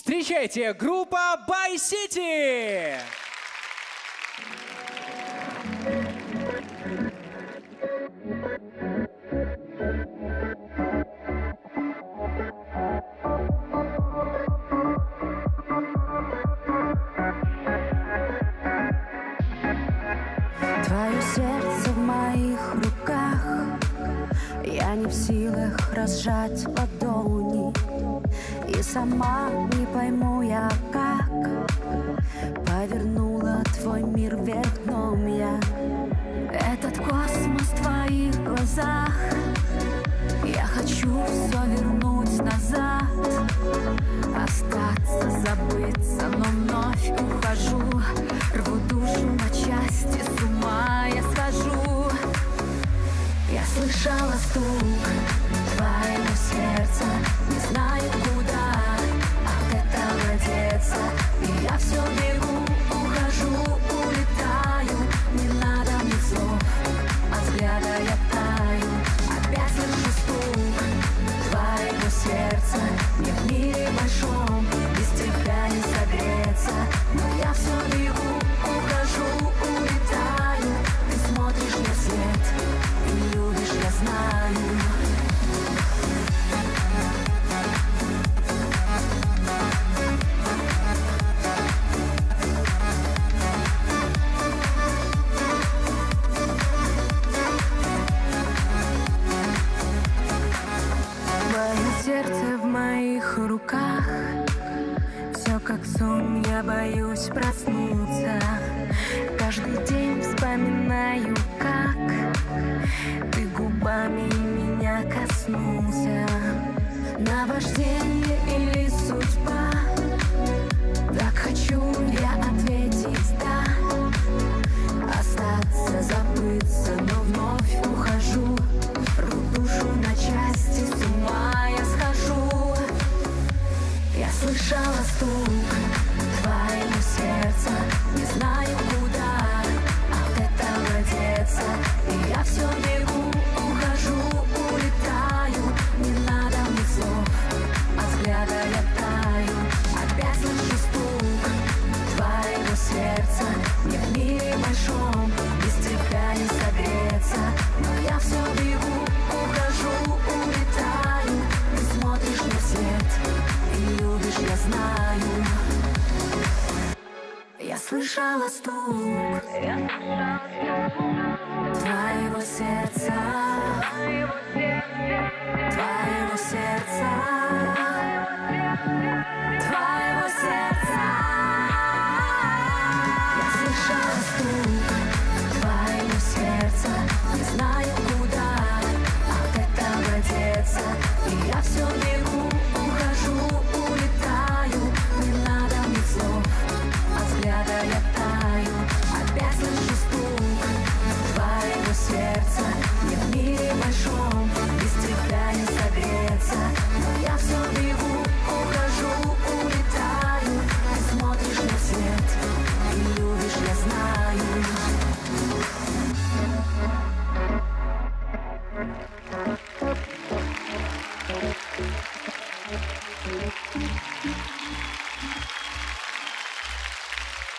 Встречайте, группа By City! Твое сердце в моих руках, я не в силах разжать ладони. И сама не пойму я как повернула твой мир вверх дном я. Этот космос в твоих глазах, я хочу все вернуть назад, остаться, забыться, но вновь ухожу. Рву душу на части, с ума я схожу. Я слышала стук твоего сердца, не знаю куда от этого деться. И я все бегу, ухожу, улетаю. Не надо мне слов, от взгляда я таю. Опять слышу стук твоего сердца. Мне в мире большом без тебя не согреться. Но я все бегу, ухожу, улетаю. Ты смотришь мне вслед и любишь, я знаю. Мое сердце в моих руках, все как сон, я боюсь проснуться. Каждый день вспоминаю, как ты губами меня коснулся. Наваждение или судьба, так хочу я ответить да. Остаться, забыться, но вновь ухожу. Рву душу на части, с ума я схожу. Я слышала стук твоего сердца, не знаю куда от этого деться. И я все бегу, ухожу, улетаю. Не надо мне слов, от взгляда я таю. Опять слышу стук твоего сердца. Мне в мире большом без тебя не согреться. Но я все бегу, ухожу, улетаю. Ты смотришь мне вслед и любишь, я знаю. Я слышала стук твоего сердца, твоего сердца,